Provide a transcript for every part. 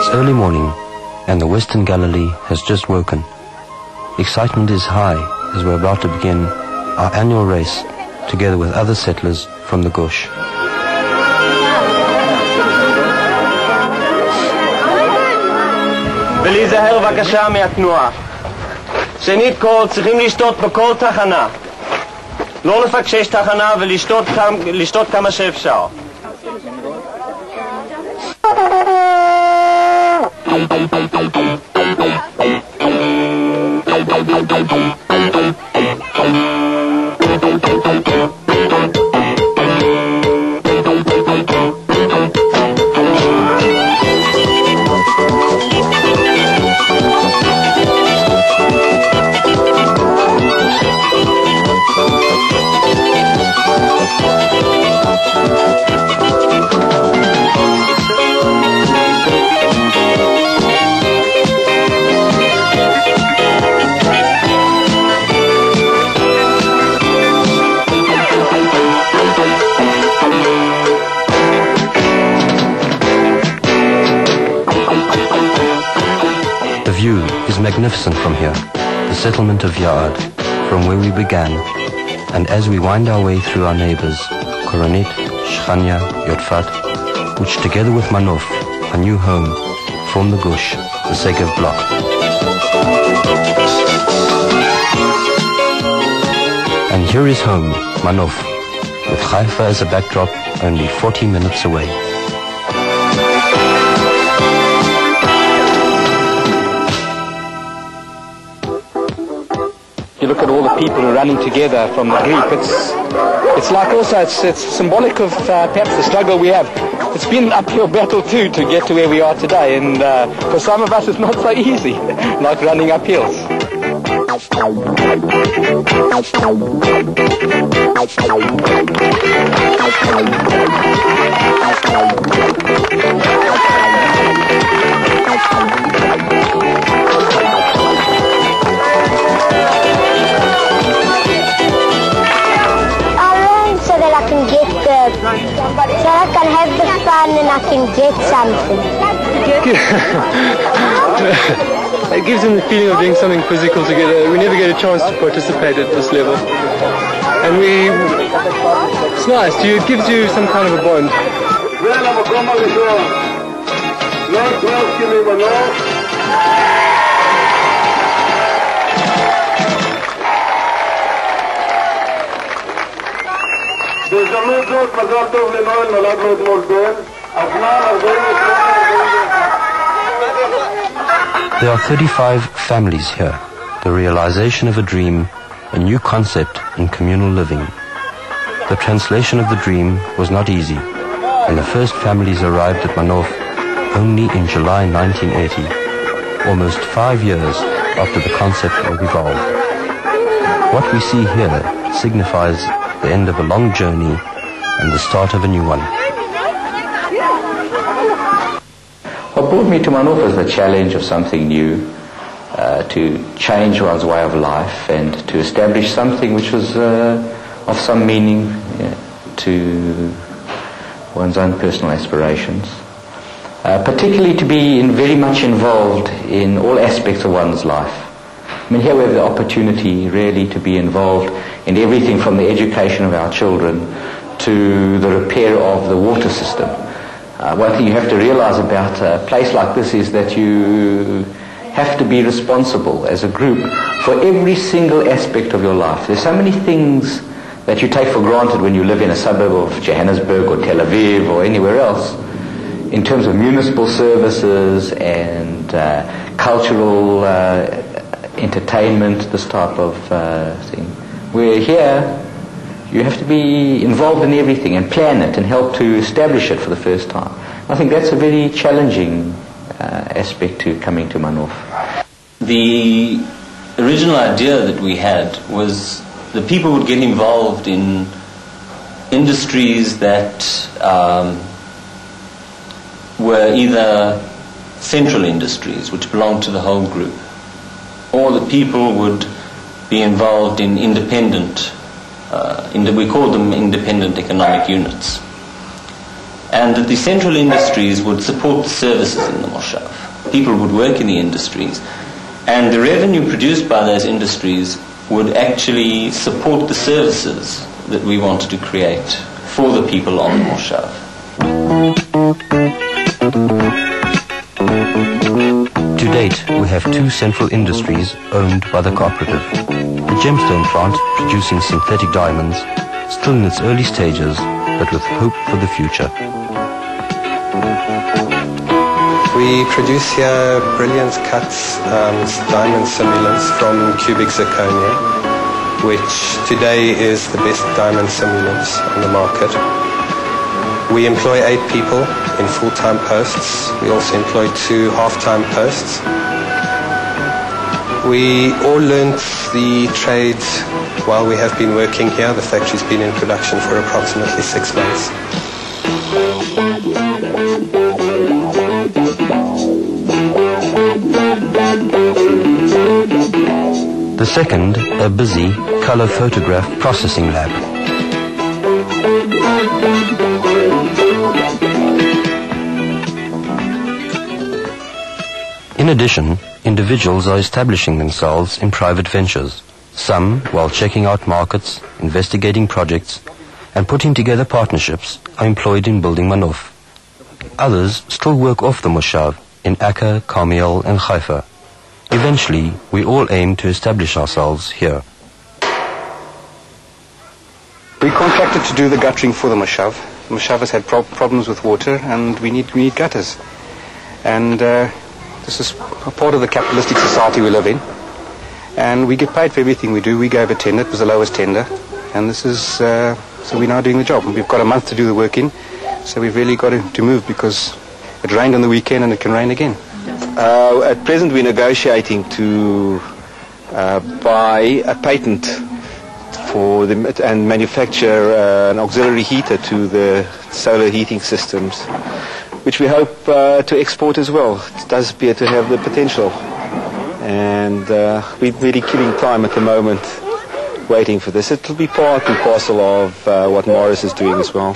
It's early morning, and the Western Galilee has just woken. Excitement is high as we're about to begin our annual race, together with other settlers from the Gush. ולהיזהר בבקשה מהתנועה. שנית כל, צריכים לשתות בכל תחנה. לא לפקשש תחנה ולשתות כמה שאפשר. Magnificent from here, the settlement of Yard, from where we began, and as we wind our way through our neighbors, Koronit, Shchania, Yotfat, which together with Manof, our new home, form the Gush, the Segev block. And here is home, Manof, with Haifa as a backdrop, only 40 minutes away. You look at all the people who are running together from the group. It's like also it's symbolic of perhaps the struggle we have. It's been an uphill battle too to get to where we are today, and for some of us it's not so easy, like running up hills. So I can have the fun and I can get something. It gives them the feeling of doing something physical together. We never get a chance to participate at this level. And it's nice. It gives you some kind of a bond. בהזדמנות זאת מזל טוב לנואל, נולד לו אתמול בן. הזמן 48. There are 35 families here, the realization of a dream, a new concept in communal living. The translation of the dream was not easy, and the first families arrived at Manof only in July 1980, almost 5 years after the concept was evolved. What we see here signifies the end of a long journey and the start of a new one. What brought me to Manof was the challenge of something new, to change one's way of life and to establish something which was of some meaning to one's own personal aspirations. Particularly to be very much involved in all aspects of one's life. I mean, here we have the opportunity really to be involved in everything from the education of our children to the repair of the water system. One thing you have to realize about a place like this is that you have to be responsible as a group for every single aspect of your life. There's so many things that you take for granted when you live in a suburb of Johannesburg or Tel Aviv or anywhere else, in terms of municipal services and cultural entertainment, this type of thing. Where here, you have to be involved in everything and plan it and help to establish it for the first time. I think that's a very challenging aspect to coming to Manof. The original idea that we had was the people would get involved in industries that were either central industries, which belonged to the whole group, or the people would be involved in independent, we call them independent economic units. and that the central industries would support the services in the Moshav. People would work in the industries, and the revenue produced by those industries would actually support the services that we wanted to create for the people on the Moshav. To date, we have 2 central industries owned by the cooperative. The gemstone plant, producing synthetic diamonds, still in its early stages, but with hope for the future. We produce here brilliant cut diamond simulants from cubic zirconia, which today is the best diamond simulant on the market. We employ 8 people in full-time posts. We also employ 2 half-time posts. We all learned the trade while we have been working here. The factory's been in production for approximately 6 months. The second, a busy color photograph processing lab. In addition, individuals are establishing themselves in private ventures, some while checking out markets, investigating projects, and putting together partnerships are employed in building Manof. Others still work off the Moshav in Akka, Carmiel and Haifa. Eventually, we all aim to establish ourselves here. We contracted to do the guttering for the Moshav. The Moshav has had problems with water, and we need gutters. And this is a part of the capitalistic society we live in. And we get paid for everything we do. We gave a tender. It was the lowest tender. And this is, so we're now doing the job. We've got a month to do the work in, so we've really got to move because it rained on the weekend and it can rain again. At present we're negotiating to buy a patent for and manufacture an auxiliary heater to the solar heating systems, which we hope to export as well. It does appear to have the potential. And we're really killing time at the moment waiting for this. It'll be part and parcel of what Morris is doing as well.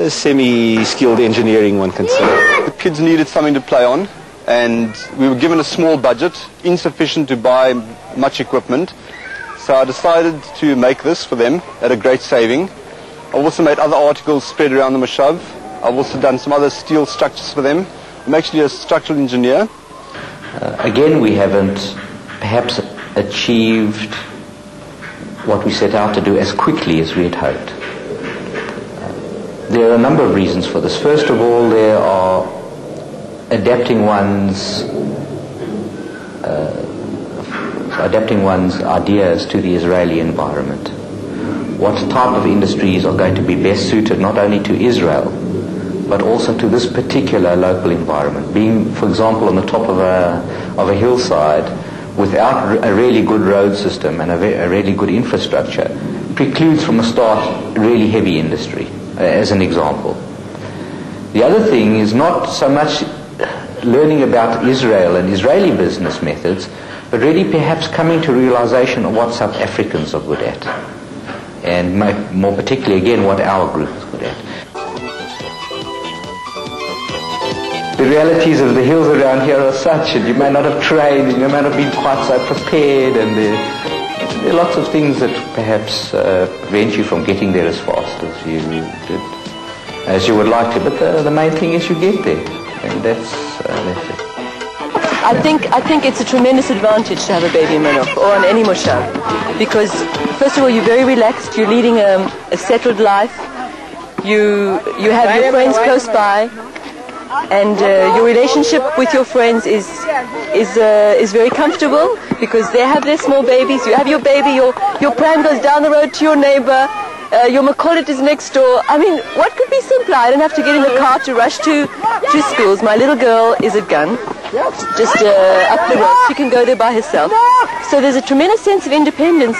Semi-skilled engineering, one can say. The kids needed something to play on, and we were given a small budget, insufficient to buy much equipment. So I decided to make this for them at a great saving. I've also made other articles spread around the Moshav. I've also done some other steel structures for them. I'm actually a structural engineer. Again, we haven't perhaps achieved what we set out to do as quickly as we had hoped. There are a number of reasons for this. First of all, there are adapting one's ideas to the Israeli environment. What type of industries are going to be best suited not only to Israel, but also to this particular local environment. Being, for example, on the top of a hillside without a really good road system and a really good infrastructure precludes from the start really heavy industry, as an example. The other thing is not so much learning about Israel and Israeli business methods, but really perhaps coming to realization of what South Africans are good at, and more particularly again what our group is good at. The realities of the hills around here are such, and you may not have trained, and you may not have been quite so prepared, and there are lots of things that perhaps prevent you from getting there as fast as you would like to. But the main thing is you get there, and that's it. I think it's a tremendous advantage to have a baby in Manof or on any Moshav, because first of all you're very relaxed, you're leading a settled life, you have your friends close by, and your relationship with your friends is very comfortable because they have their small babies. You have your baby, your pram goes down the road to your neighbor, your Macaulay is next door. I mean, what could be simpler? I don't have to get in the car to rush to schools. My little girl is at Gun, just up the road. She can go there by herself. So there's a tremendous sense of independence,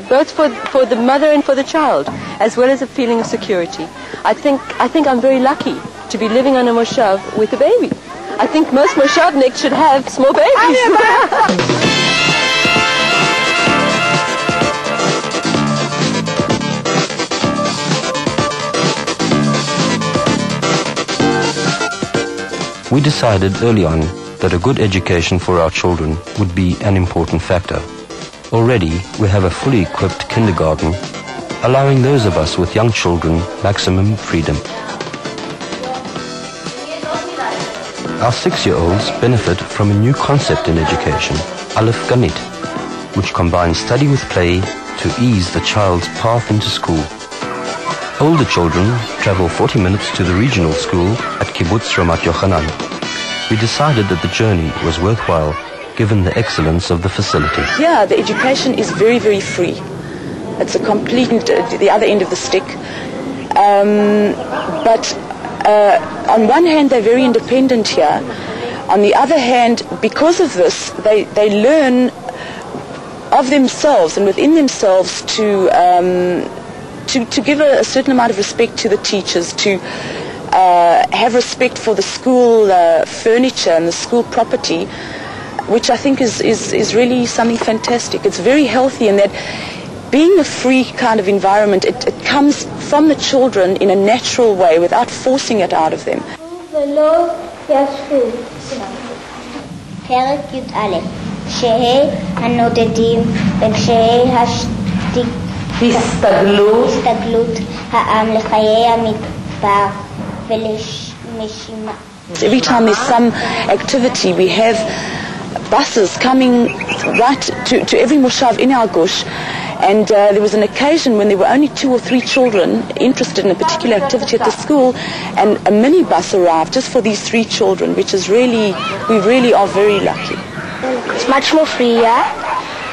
both for the mother and for the child, as well as a feeling of security. I think I'm very lucky to be living on a Moshav with a baby. I think most Moshavniks should have small babies. We decided early on that a good education for our children would be an important factor. Already we have a fully equipped kindergarten, allowing those of us with young children maximum freedom. Our 6-year-olds benefit from a new concept in education, Aleph Ganit, which combines study with play to ease the child's path into school. Older children travel 40 minutes to the regional school at Kibbutz Ramat Yochanan. We decided that the journey was worthwhile given the excellence of the facility. Yeah, the education is very, very free. It's a complete, the other end of the stick. But on one hand, they're very independent here. On the other hand, because of this, they learn of themselves and within themselves to give a certain amount of respect to the teachers, to have respect for the school furniture and the school property, which I think is really something fantastic. It's very healthy in that being a free kind of environment, it comes from the children in a natural way without forcing it out of them. פרק י"א שהי הנודדים וקשיי הסתגלות העם לחיי המדבר ולנשימה. Every time there's some activity, we have buses coming right to every Moshav in our gush. And there was an occasion when there were only 2 or 3 children interested in a particular activity at the school, and a minibus arrived just for these 3 children, which is really, we really are very lucky. It's much more free here.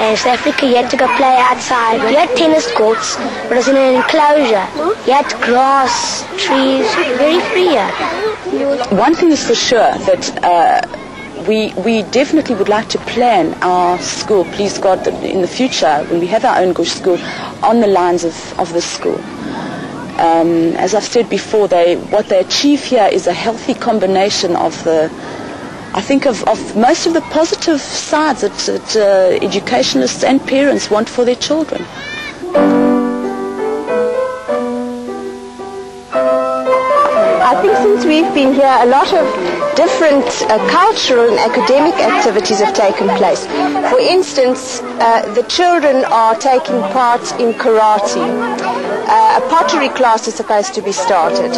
In South Africa, you had to go play outside. You had tennis courts, but it was in an enclosure. You had grass, trees, very free here. One thing is for sure, that we definitely would like to plan our school, please God, in the future, when we have our own Gush school, on the lines of this school. As I've said before, what they achieve here is a healthy combination of most of the positive sides that educationalists and parents want for their children. I think since we've been here, a lot of different cultural and academic activities have taken place. For instance, the children are taking part in karate. A pottery class is supposed to be started.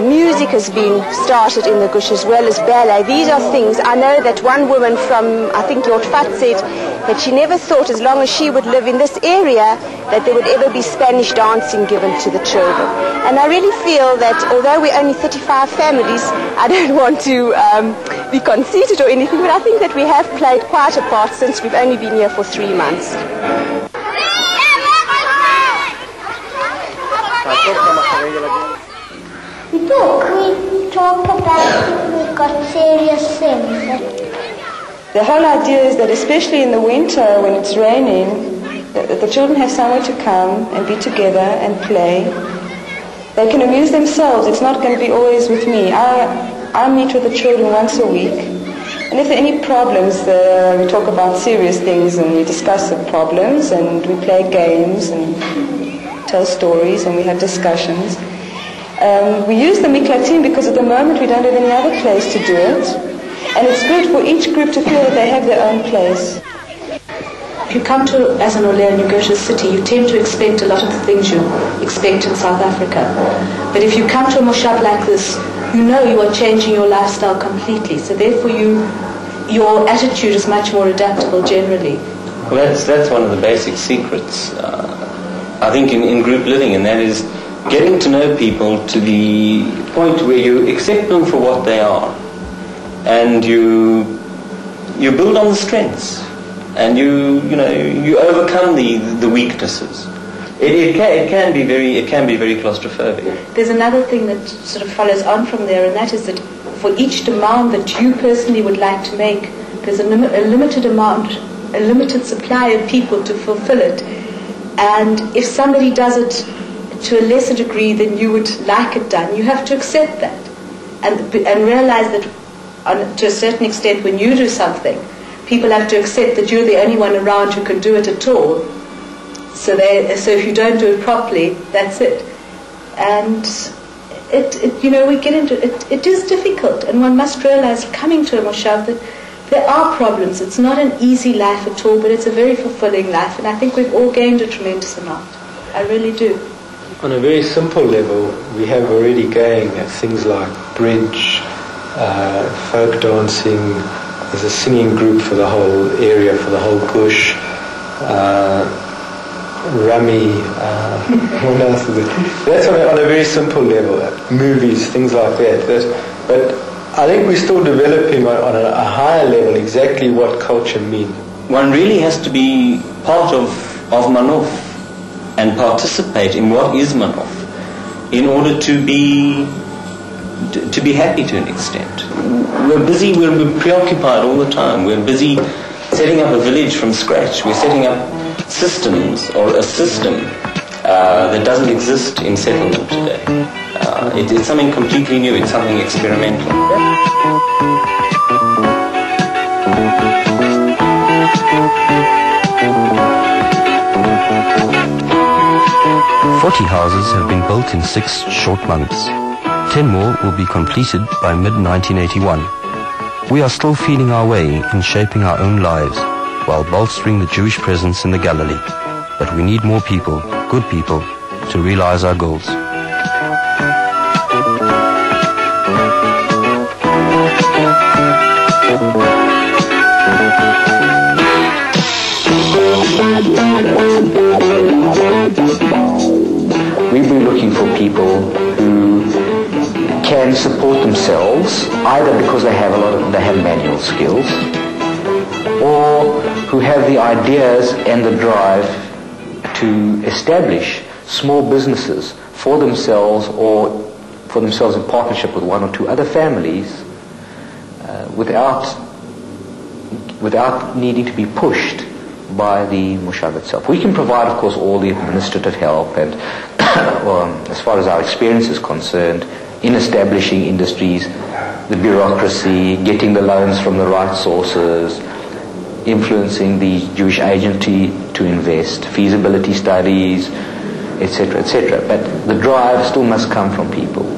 Music has been started in the Gush as well as ballet. These are things. I know that one woman from, I think Yotfat said that she never thought as long as she would live in this area that there would ever be Spanish dancing given to the children. And I really feel that although we're only 35 families, I don't want to be conceited or anything, but I think that we have played quite a part since we've only been here for 3 months. We talk about we've got serious things. The whole idea is that especially in the winter when it's raining, the children have somewhere to come and be together and play. They can amuse themselves. It's not going to be always with me. I meet with the children once a week. And if there are any problems, we talk about serious things and we discuss the problems and we play games and tell stories and we have discussions. We use the miklatim because at the moment we don't have any other place to do it. And it's good for each group to feel that they have their own place. If you come to as an Ole and you go to a city, you tend to expect a lot of the things you expect in South Africa. But if you come to a Moshav like this, you know you are changing your lifestyle completely. So therefore your attitude is much more adaptable generally. Well, that's one of the basic secrets, I think, in group living, and that is getting to know people to the point where you accept them for what they are, and you build on the strengths, and you overcome the weaknesses. It can be very claustrophobic. There's another thing that sort of follows on from there, and that is that for each demand that you personally would like to make, there's a limited amount, a limited supply of people to fulfill it. And if somebody does it to a lesser degree than you would like it done, you have to accept that and realize that to a certain extent when you do something, people have to accept that you're the only one around who can do it at all. So if you don't do it properly, that's it. And we get into it. It is difficult, and one must realize coming to a Moshav that there are problems. It's not an easy life at all, but it's a very fulfilling life, and I think we've all gained a tremendous amount. I really do. On a very simple level, we have already gained things like bridge, folk dancing. There's a singing group for the whole area, for the whole gush. Rummy, what else is it? That's on a very simple level. Movies, things like that. But I think we're still developing on a higher level exactly what culture means. One really has to be part of Manof and participate in what is Manof in order to be happy to an extent. We're busy, we're preoccupied all the time. We're busy setting up a village from scratch. We're setting up systems or a system that doesn't exist in settlement today. It's something completely new. It's something experimental. 40 houses have been built in 6 short months. 10 more will be completed by mid-1981. We are still feeling our way in shaping our own lives while bolstering the Jewish presence in the Galilee. But we need more people, good people, to realize our goals. We've been looking for people who can support themselves, either because they have manual skills, or who have the ideas and the drive to establish small businesses for themselves, or for themselves in partnership with 1 or 2 other families, without needing to be pushed by the Moshav itself. We can provide, of course, all the administrative help, and as far as our experience is concerned, in establishing industries, the bureaucracy, getting the loans from the right sources, influencing the Jewish agency to invest, feasibility studies, etc., etc. But the drive still must come from people.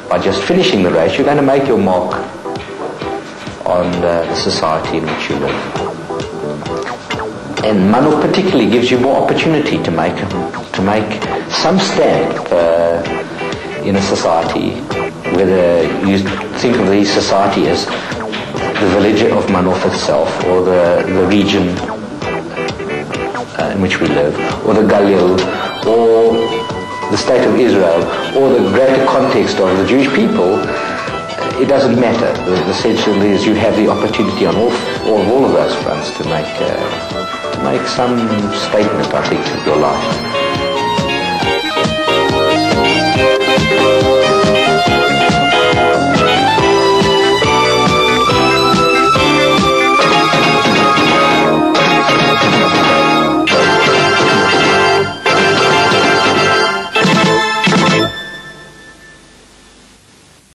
By just finishing the race, you're going to make your mark on the society in which you live. And Manof particularly gives you more opportunity to make some stamp in a society, whether you think of the society as the village of Manof itself, or the region in which we live, or the Galil, or the state of Israel, or the greater context of the Jewish people. It doesn't matter. The essential is you have the opportunity on all of those fronts to make some statement, I think, of your life.